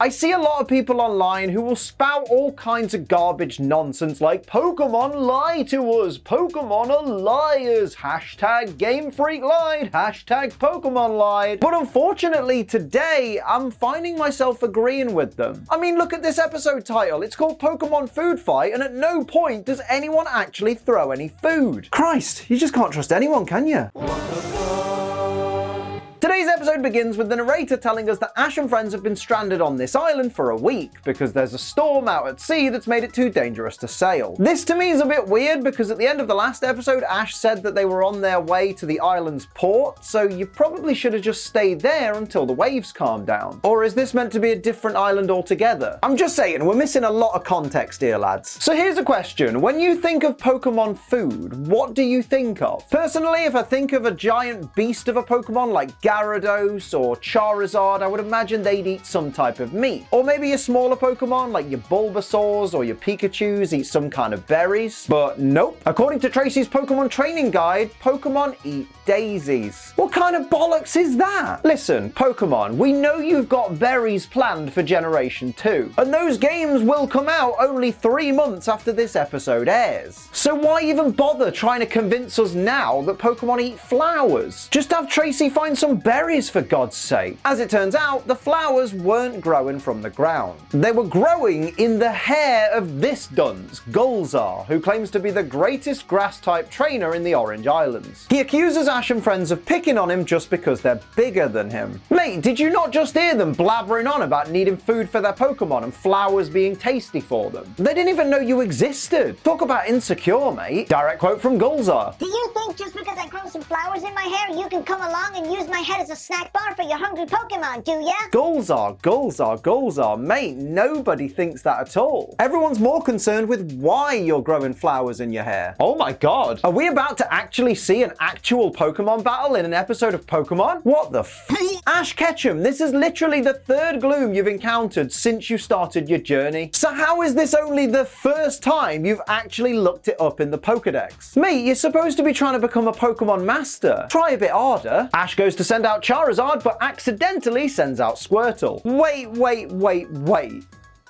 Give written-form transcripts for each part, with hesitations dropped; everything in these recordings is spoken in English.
I see a lot of people online who will spout all kinds of garbage nonsense like Pokemon lie to us, Pokemon are liars, hashtag Game Freak lied, hashtag Pokemon lied. But unfortunately today, I'm finding myself agreeing with them. I mean, look at this episode title. It's called Pokémon Food Fight, and at no point does anyone actually throw any food. Christ, you just can't trust anyone, can you? Today's episode begins with the narrator telling us that Ash and friends have been stranded on this island for a week because there's a storm out at sea that's made it too dangerous to sail. This to me is a bit weird because at the end of the last episode, Ash said that they were on their way to the island's port, so you probably should have just stayed there until the waves calmed down. Or is this meant to be a different island altogether? I'm just saying, we're missing a lot of context here, lads. So here's a question. When you think of Pokemon food, what do you think of? Personally, if I think of a giant beast of a Pokemon like Gyarados or Charizard, I would imagine they'd eat some type of meat. Or maybe a smaller Pokemon like your Bulbasaurs or your Pikachus eat some kind of berries. But nope. According to Tracey's Pokemon training guide, Pokemon eat daisies. What kind of bollocks is that? Listen, Pokemon, we know you've got berries planned for Generation 2, and those games will come out only 3 months after this episode airs. So why even bother trying to convince us now that Pokemon eat flowers? Just have Tracey find some berries for God's sake. As it turns out, the flowers weren't growing from the ground. They were growing in the hair of this dunce, Gulzar, who claims to be the greatest grass-type trainer in the Orange Islands. He accuses Ash and friends of picking on him just because they're bigger than him. Mate, did you not just hear them blabbering on about needing food for their Pokemon and flowers being tasty for them? They didn't even know you existed. Talk about insecure, mate. Direct quote from Gulzar. Do you think just because I grow some flowers in my hair, you can come along and use my head as a snack bar for your hungry Pokemon, do ya? Gulzar, Gulzar, Gulzar. Mate, nobody thinks that at all. Everyone's more concerned with why you're growing flowers in your hair. Oh my god. Are we about to actually see an actual Pokemon battle in an episode of Pokemon? What the f? Ash Ketchum, this is literally the third Gloom you've encountered since you started your journey. So how is this only the first time you've actually looked it up in the Pokedex? Mate, you're supposed to be trying to become a Pokemon master. Try a bit harder. Ash goes to send out Charizard, but accidentally sends out Squirtle. Wait.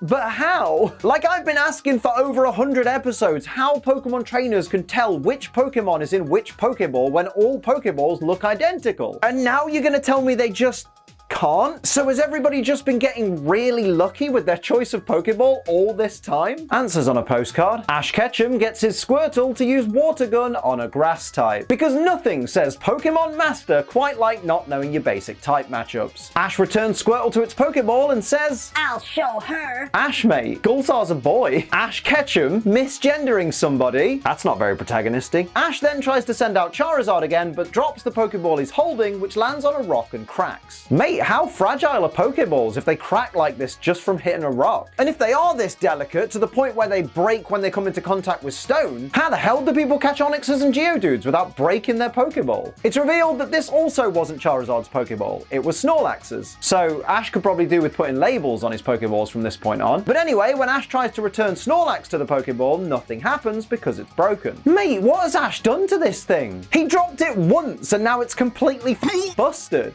But how? Like I've been asking for over 100 episodes how Pokemon trainers can tell which Pokemon is in which Pokeball when all Pokeballs look identical. And now you're gonna tell me they just can't? So has everybody just been getting really lucky with their choice of Pokeball all this time? Answers on a postcard. Ash Ketchum gets his Squirtle to use Water Gun on a grass type. Because nothing says Pokemon Master quite like not knowing your basic type matchups. Ash returns Squirtle to its Pokeball and says, I'll show her. Ash mate, Gulzar's a boy. Ash Ketchum misgendering somebody. That's not very protagonistic. Ash then tries to send out Charizard again, but drops the Pokeball he's holding, which lands on a rock and cracks. Mate, how fragile are Pokeballs if they crack like this just from hitting a rock? And if they are this delicate to the point where they break when they come into contact with stone, how the hell do people catch Onyxes and Geodudes without breaking their Pokeball? It's revealed that this also wasn't Charizard's Pokeball, it was Snorlax's. So Ash could probably do with putting labels on his Pokeballs from this point on. But anyway, when Ash tries to return Snorlax to the Pokeball, nothing happens because it's broken. Mate, what has Ash done to this thing? He dropped it once and now it's completely busted.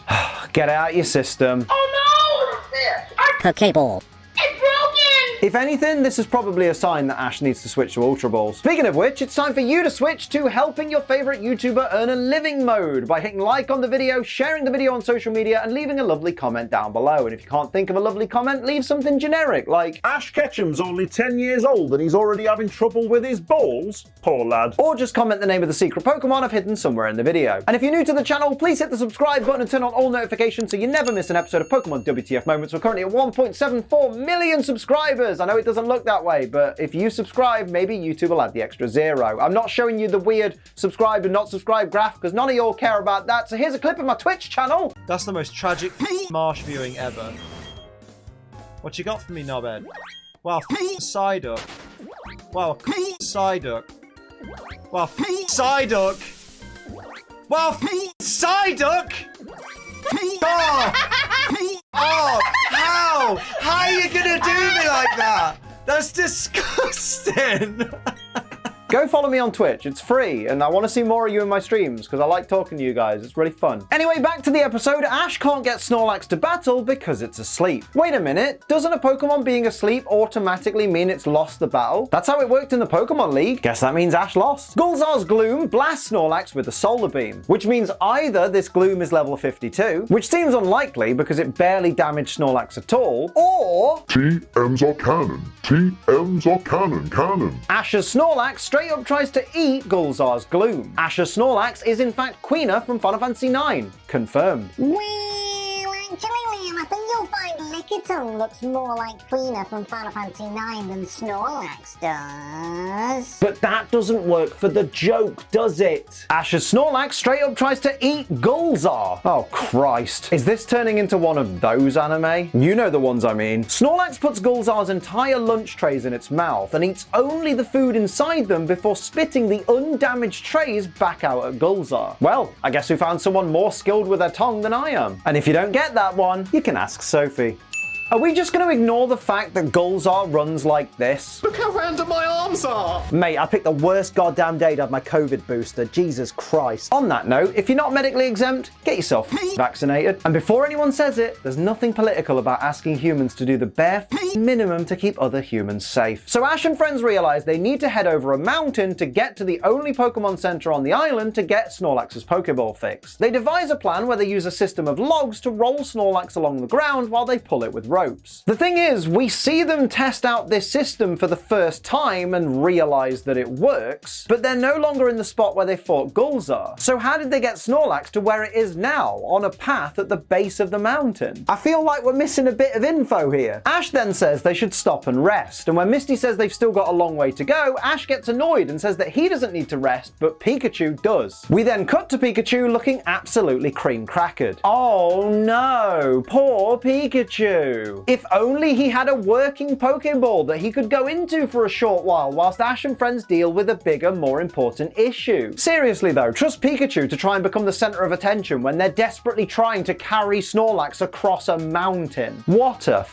Get it out your system. Oh no! Pokeball. It's broken! If anything, this is probably a sign that Ash needs to switch to Ultra Balls. Speaking of which, it's time for you to switch to helping your favorite YouTuber earn a living mode by hitting like on the video, sharing the video on social media, and leaving a lovely comment down below. And if you can't think of a lovely comment, leave something generic like Ash Ketchum's only 10 years old and he's already having trouble with his balls. Poor lad. Or just comment the name of the secret Pokemon I've hidden somewhere in the video. And if you're new to the channel, please hit the subscribe button and turn on all notifications so you never miss an episode of Pokemon WTF Moments. We're currently at 1.74 million subscribers. I know it doesn't look that way, but if you subscribe, maybe YouTube will add the extra 0. I'm not showing you the weird subscribed and not subscribed graph because none of y'all care about that. So here's a clip of my Twitch channel. That's the most tragic marsh viewing ever. What you got for me, knobhead? Wow, Psyduck. Wow, Psyduck. Wow, Psyduck. Wow, Psyduck. Oh! Oh! How? How are you gonna do me like that? That's disgusting! Go follow me on Twitch. It's free, and I want to see more of you in my streams because I like talking to you guys. It's really fun. Anyway, back to the episode. Ash can't get Snorlax to battle because it's asleep. Wait a minute. Doesn't a Pokemon being asleep automatically mean it's lost the battle? That's how it worked in the Pokemon League. Guess that means Ash lost. Gulzar's Gloom blasts Snorlax with a solar beam, which means either this Gloom is level 52, which seems unlikely because it barely damaged Snorlax at all, or TMs are canon. TMs are canon. Ash's Snorlax straight up tries to eat Gulzar's Gloom. Ash's Snorlax is in fact Queener from Final Fantasy IX. Confirmed. Well, actually, Liam, I think you'll find Lickitung looks more like Queener from Final Fantasy IX than Snorlax does. But that doesn't work for the joke, does it? Ash's Snorlax straight up tries to eat Gulzar. Oh, Christ. Is this turning into one of those anime? You know the ones I mean. Snorlax puts Gulzar's entire lunch trays in its mouth and eats only the food inside them before spitting the undamaged trays back out at Gulzar. Well, I guess we found someone more skilled with their tongue than I am. And if you don't get that one, you can ask Sophie. Are we just going to ignore the fact that Gulzar runs like this? Look how random my arms are! Mate, I picked the worst goddamn day to have my COVID booster. Jesus Christ. On that note, if you're not medically exempt, get yourself vaccinated. And before anyone says it, there's nothing political about asking humans to do the bare minimum to keep other humans safe. So Ash and friends realize they need to head over a mountain to get to the only Pokemon Center on the island to get Snorlax's Pokeball fix. They devise a plan where they use a system of logs to roll Snorlax along the ground while they pull it with ropes. The thing is, we see them test out this system for the first time and realize that it works, but they're no longer in the spot where they fought Gulzar. So how did they get Snorlax to where it is now, on a path at the base of the mountain? I feel like we're missing a bit of info here. Ash then says they should stop and rest, and when Misty says they've still got a long way to go, Ash gets annoyed and says that he doesn't need to rest, but Pikachu does. We then cut to Pikachu looking absolutely cream-crackered. Oh no, poor Pikachu. If only he had a working Pokeball that he could go into for a short while whilst Ash and friends deal with a bigger, more important issue. Seriously though, trust Pikachu to try and become the center of attention when they're desperately trying to carry Snorlax across a mountain. What a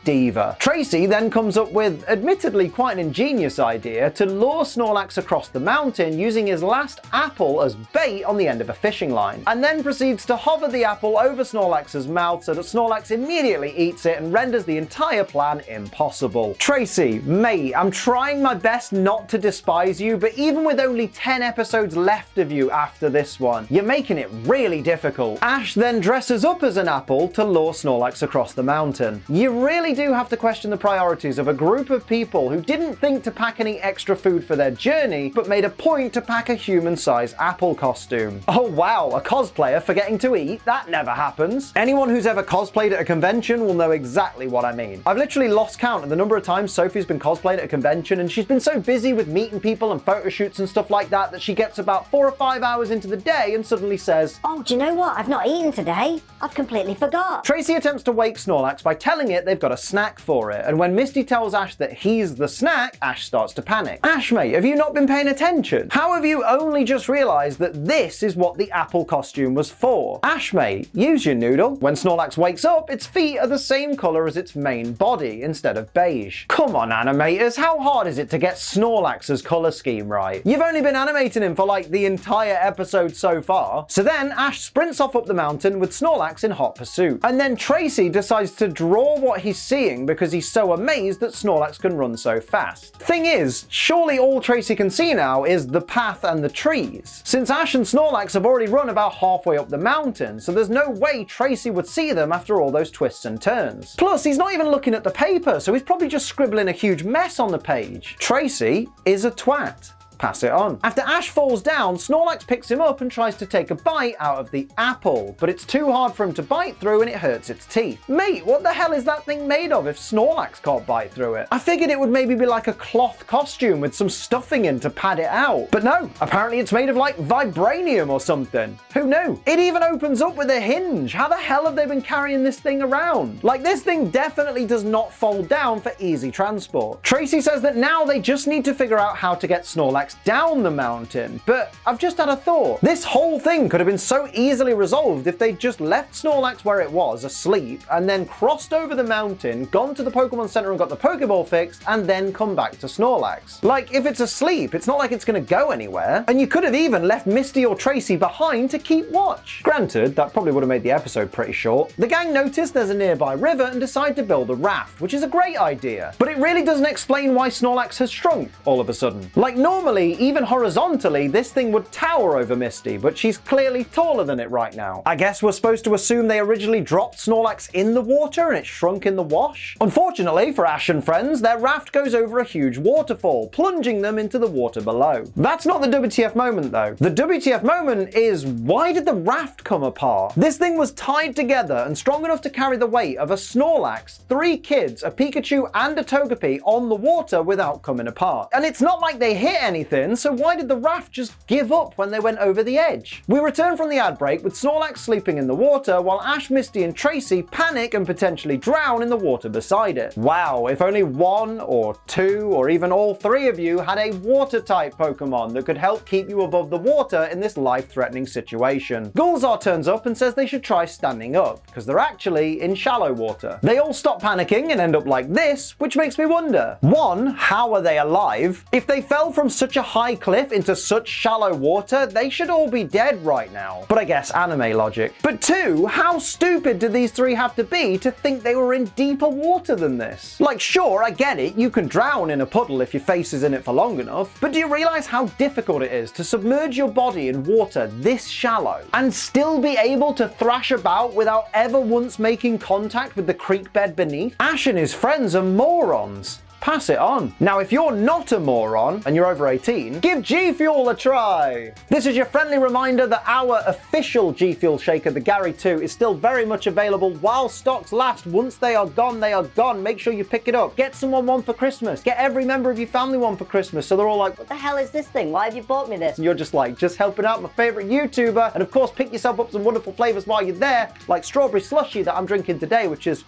diva. Tracey then comes up with, admittedly quite an ingenious idea, to lure Snorlax across the mountain using his last apple as bait on the end of a fishing line, and then proceeds to hover the apple over Snorlax's mouth so that Snorlax immediately eats it and renders the entire plan impossible. Tracey, mate, I'm trying my best not to despise you, but even with only 10 episodes left of you after this one, you're making it really difficult. Ash then dresses up as an apple to lure Snorlax across the mountain. You really do have to question the priorities of a group of people who didn't think to pack any extra food for their journey, but made a point to pack a human-sized apple costume. Oh wow, a cosplayer forgetting to eat? That never happens. Anyone who's ever cosplayed at a convention will know exactly what I mean. I've literally lost count of the number of times Sophie's been cosplayed at a convention, and she's been so busy with meeting people and photo shoots and stuff like that that she gets about 4 or 5 hours into the day and suddenly says, "Oh, do you know what? I've not eaten today. I've completely forgot." Tracey attempts to wake Snorlax by telling it they've got a snack for it, and when Misty tells Ash that he's the snack, Ash starts to panic. Ash, mate, have you not been paying attention? How have you only just realized that this is what the apple costume was for? Ash, mate, use your noodle. When Snorlax wakes up, its feet are the same color as its main body instead of beige. Come on, animators, how hard is it to get Snorlax's color scheme right? You've only been animating him for like the entire episode so far. So then Ash sprints off up the mountain with Snorlax in hot pursuit, and then Tracey decides to draw what he's seeing because he's so amazed that Snorlax can run so fast. Thing is, surely all Tracey can see now is the path and the trees, since Ash and Snorlax have already run about halfway up the mountain, so there's no way Tracey would see them after all those twists and turns. Plus, he's not even looking at the paper, so he's probably just scribbling a huge mess on the page. Tracey is a twat. Pass it on. After Ash falls down, Snorlax picks him up and tries to take a bite out of the apple, but it's too hard for him to bite through and it hurts its teeth. Mate, what the hell is that thing made of if Snorlax can't bite through it? I figured it would maybe be like a cloth costume with some stuffing in to pad it out. But no, apparently it's made of like vibranium or something. Who knew? It even opens up with a hinge. How the hell have they been carrying this thing around? Like, this thing definitely does not fold down for easy transport. Tracey says that now they just need to figure out how to get Snorlax Snorlax down the mountain. But I've just had a thought. This whole thing could have been so easily resolved if they'd just left Snorlax where it was, asleep, and then crossed over the mountain, gone to the Pokemon Center and got the Pokeball fixed, and then come back to Snorlax. Like, if it's asleep, it's not like it's gonna go anywhere. And you could have even left Misty or Tracey behind to keep watch. Granted, that probably would have made the episode pretty short. The gang notice there's a nearby river and decide to build a raft, which is a great idea. But it really doesn't explain why Snorlax has shrunk all of a sudden. Like, normally, even horizontally, this thing would tower over Misty, but she's clearly taller than it right now. I guess we're supposed to assume they originally dropped Snorlax in the water and it shrunk in the wash? Unfortunately for Ash and friends, their raft goes over a huge waterfall, plunging them into the water below. That's not the WTF moment though. The WTF moment is, why did the raft come apart? This thing was tied together and strong enough to carry the weight of a Snorlax, 3 kids, a Pikachu and a Togepi on the water without coming apart. And it's not like they hit anything, so why did the raft just give up when they went over the edge? We return from the ad break with Snorlax sleeping in the water while Ash, Misty and Tracey panic and potentially drown in the water beside it. Wow, if only 1 or 2 or even all 3 of you had a water-type Pokemon that could help keep you above the water in this life-threatening situation. Gulzar turns up and says they should try standing up, because they're actually in shallow water. They all stop panicking and end up like this, which makes me wonder. 1, how are they alive? If they fell from such a high cliff into such shallow water, they should all be dead right now. But I guess anime logic. But 2, how stupid did these 3 have to be to think they were in deeper water than this? Like, sure, I get it, you can drown in a puddle if your face is in it for long enough, but do you realize how difficult it is to submerge your body in water this shallow and still be able to thrash about without ever once making contact with the creek bed beneath? Ash and his friends are morons. Pass it on. Now, if you're not a moron and you're over 18, give GFuel a try. This is your friendly reminder that our official GFuel shaker, the Gary 2, is still very much available while stocks last. Once they are gone, they are gone. Make sure you pick it up. Get someone one for Christmas. Get every member of your family one for Christmas, so they're all like, what the hell is this thing? Why have you bought me this? And you're just like, just helping out my favorite YouTuber. And of course, pick yourself up some wonderful flavors while you're there, like strawberry slushy that I'm drinking today, which is,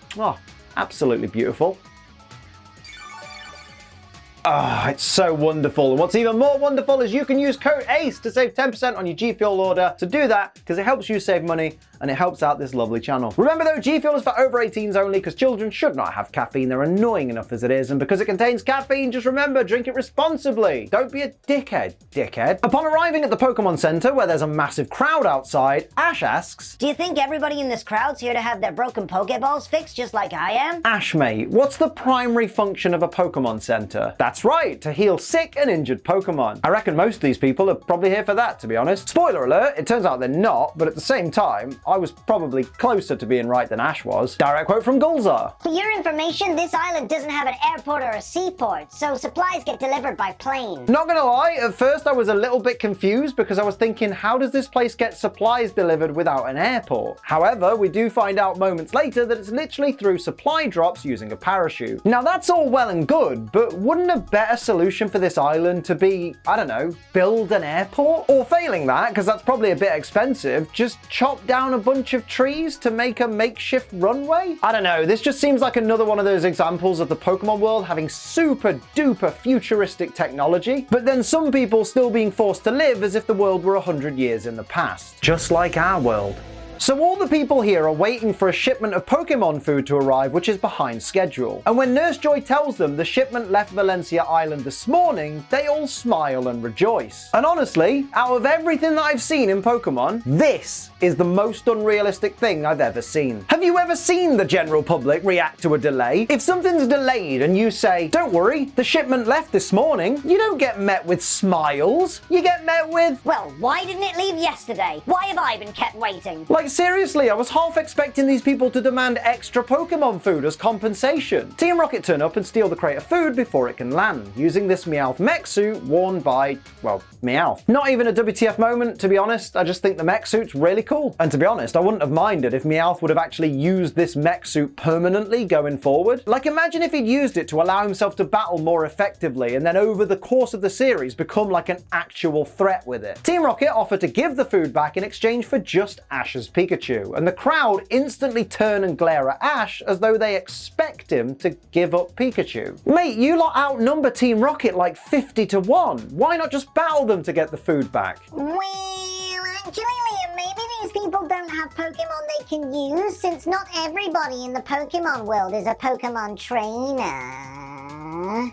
absolutely beautiful. It's so wonderful. And what's even more wonderful is you can use code ACE to save 10% on your GFuel order. So do that, because it helps you save money and it helps out this lovely channel. Remember though, GFuel is for over 18s only, because children should not have caffeine. They're annoying enough as it is, and because it contains caffeine, just remember, drink it responsibly. Don't be a dickhead. Upon arriving at the Pokemon Center, where there's a massive crowd outside, Ash asks, Do you think everybody in this crowd's here to have their broken Pokeballs fixed just like I am? Ash mate, what's the primary function of a Pokemon Center? That's right, to heal sick and injured Pokemon. I reckon most of these people are probably here for that, to be honest. Spoiler alert, it turns out they're not, but at the same time, I was probably closer to being right than Ash was. Direct quote from Gulzar. For your information, this island doesn't have an airport or a seaport, so supplies get delivered by plane. Not gonna lie, at first I was a little bit confused because I was thinking, how does this place get supplies delivered without an airport? However, we do find out moments later that it's literally through supply drops using a parachute. Now that's all well and good, but wouldn't a better solution for this island to be, I don't know, build an airport? Or failing that, because that's probably a bit expensive, just chop down a bunch of trees to make a makeshift runway? I don't know, this just seems like another one of those examples of the Pokemon world having super duper futuristic technology, but then some people still being forced to live as if the world were 100 years in the past. Just like our world. So all the people here are waiting for a shipment of Pokemon food to arrive, which is behind schedule. And when Nurse Joy tells them the shipment left Valencia Island this morning, they all smile and rejoice. And honestly, out of everything that I've seen in Pokemon, this is the most unrealistic thing I've ever seen. Have you ever seen the general public react to a delay? If something's delayed and you say, don't worry, the shipment left this morning, you don't get met with smiles. You get met with, well, why didn't it leave yesterday? Why have I been kept waiting? Like seriously, I was half expecting these people to demand extra Pokemon food as compensation. Team Rocket turn up and steal the crate of food before it can land, using this Meowth mech suit worn by, well, Meowth. Not even a WTF moment, to be honest. I just think the mech suit's really cool. And to be honest, I wouldn't have minded if Meowth would have actually used this mech suit permanently going forward. Like, imagine if he'd used it to allow himself to battle more effectively and then over the course of the series become like an actual threat with it. Team Rocket offered to give the food back in exchange for just Ash's Pikachu, and the crowd instantly turn and glare at Ash as though they expect him to give up Pikachu. Mate, you lot outnumber Team Rocket like 50 to 1. Why not just battle them to get the food back? Well, actually, Liam, maybe these people don't have Pokemon they can use, since not everybody in the Pokemon world is a Pokemon trainer.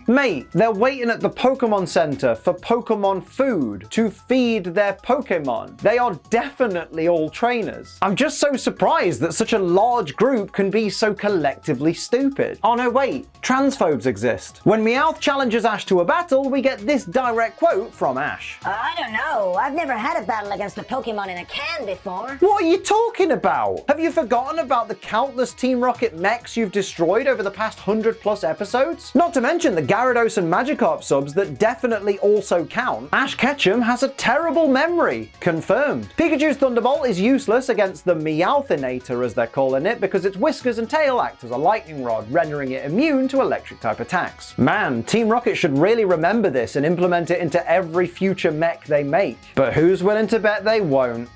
Mate, they're waiting at the Pokemon Center for Pokemon food to feed their Pokemon. They are definitely all trainers. I'm just so surprised that such a large group can be so collectively stupid. Oh no, wait, transphobes exist. When Meowth challenges Ash to a battle, we get this direct quote from Ash. I don't know. I've never had a battle against a Pokemon in a can before. What are you talking about? Have you forgotten about the countless Team Rocket mechs you've destroyed over the past 100+ episodes? Not to mention the Gyarados and Magikarp subs that definitely also count. Ash Ketchum has a terrible memory. Confirmed. Pikachu's Thunderbolt is useless against the Meowthinator, as they're calling it, because its whiskers and tail act as a lightning rod, rendering it immune to electric type attacks. Man, Team Rocket should really remember this and implement it into every future mech they make. But who's willing to bet they won't?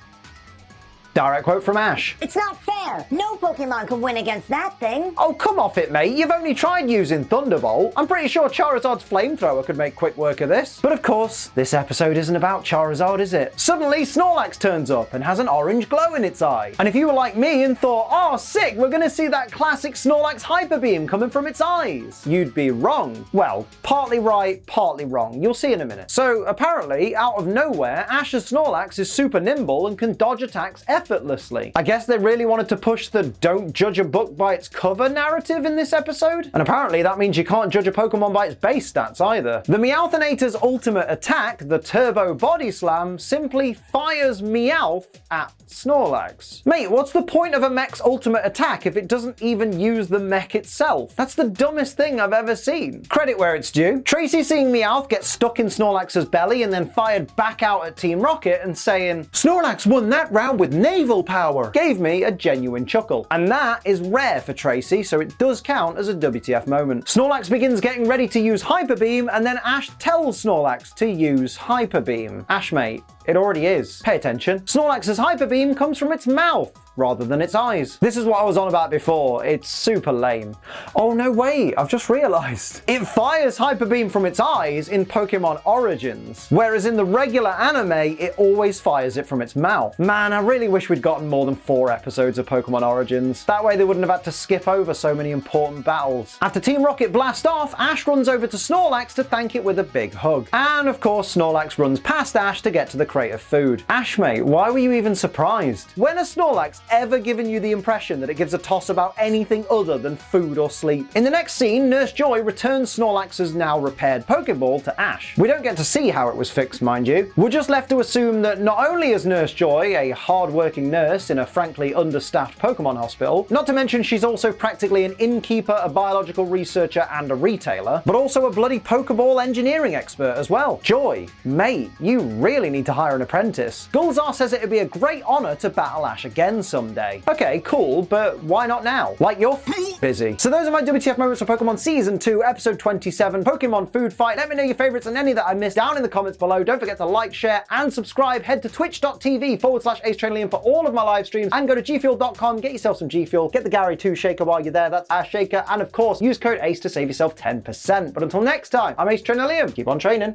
Direct quote from Ash. It's not fair. No Pokemon can win against that thing. Oh, come off it, mate. You've only tried using Thunderbolt. I'm pretty sure Charizard's flamethrower could make quick work of this. But of course, this episode isn't about Charizard, is it? Suddenly, Snorlax turns up and has an orange glow in its eye. And if you were like me and thought, oh, sick, we're gonna see that classic Snorlax Hyper Beam coming from its eyes, you'd be wrong. Well, partly right, partly wrong. You'll see in a minute. So apparently, out of nowhere, Ash's Snorlax is super nimble and can dodge attacks effortlessly. I guess they really wanted to push the don't judge a book by its cover narrative in this episode. And apparently that means you can't judge a Pokemon by its base stats either. The Meowthinator's ultimate attack, the Turbo Body Slam, simply fires Meowth at Snorlax. Mate, what's the point of a mech's ultimate attack if it doesn't even use the mech itself? That's the dumbest thing I've ever seen. Credit where it's due. Tracey seeing Meowth get stuck in Snorlax's belly and then fired back out at Team Rocket and saying, Snorlax won that round with naval power, gave me a genuine chuckle. And that is rare for Tracey, so it does count as a WTF moment. Snorlax begins getting ready to use Hyper Beam, and then Ash tells Snorlax to use Hyper Beam. Ash, mate, it already is. Pay attention. Snorlax's Hyper Beam comes from its mouth rather than its eyes. This is what I was on about before. It's super lame. Oh no, wait, I've just realized. It fires Hyper Beam from its eyes in Pokemon Origins, whereas in the regular anime, it always fires it from its mouth. Man, I really wish we'd gotten more than 4 episodes of Pokemon Origins. That way they wouldn't have had to skip over so many important battles. After Team Rocket blast off, Ash runs over to Snorlax to thank it with a big hug. And of course, Snorlax runs past Ash to get to the crate of food. Ash, mate, why were you even surprised? When has Snorlax ever given you the impression that it gives a toss about anything other than food or sleep? In the next scene, Nurse Joy returns Snorlax's now repaired Pokeball to Ash. We don't get to see how it was fixed, mind you. We're just left to assume that not only is Nurse Joy a hard-working nurse in a frankly understaffed Pokemon hospital, not to mention she's also practically an innkeeper, a biological researcher, and a retailer, but also a bloody Pokeball engineering expert as well. Joy, mate, you really need to hire an apprentice. Gulzar says it'd be a great honor to battle Ash again someday. Okay, cool, but why not now? Like, you're busy. So those are my WTF moments for Pokemon Season 2, Episode 27, Pokémon Food Fight. Let me know your favorites and any that I missed down in the comments below. Don't forget to like, share, and subscribe. Head to twitch.tv/AceTrainLiam for all of my live streams, and go to GFuel.com, get yourself some GFuel, get the Gary 2 shaker while you're there, that's our shaker, and of course, use code ACE to save yourself 10%. But until next time, I'm Ace Trainer Liam. Keep on training.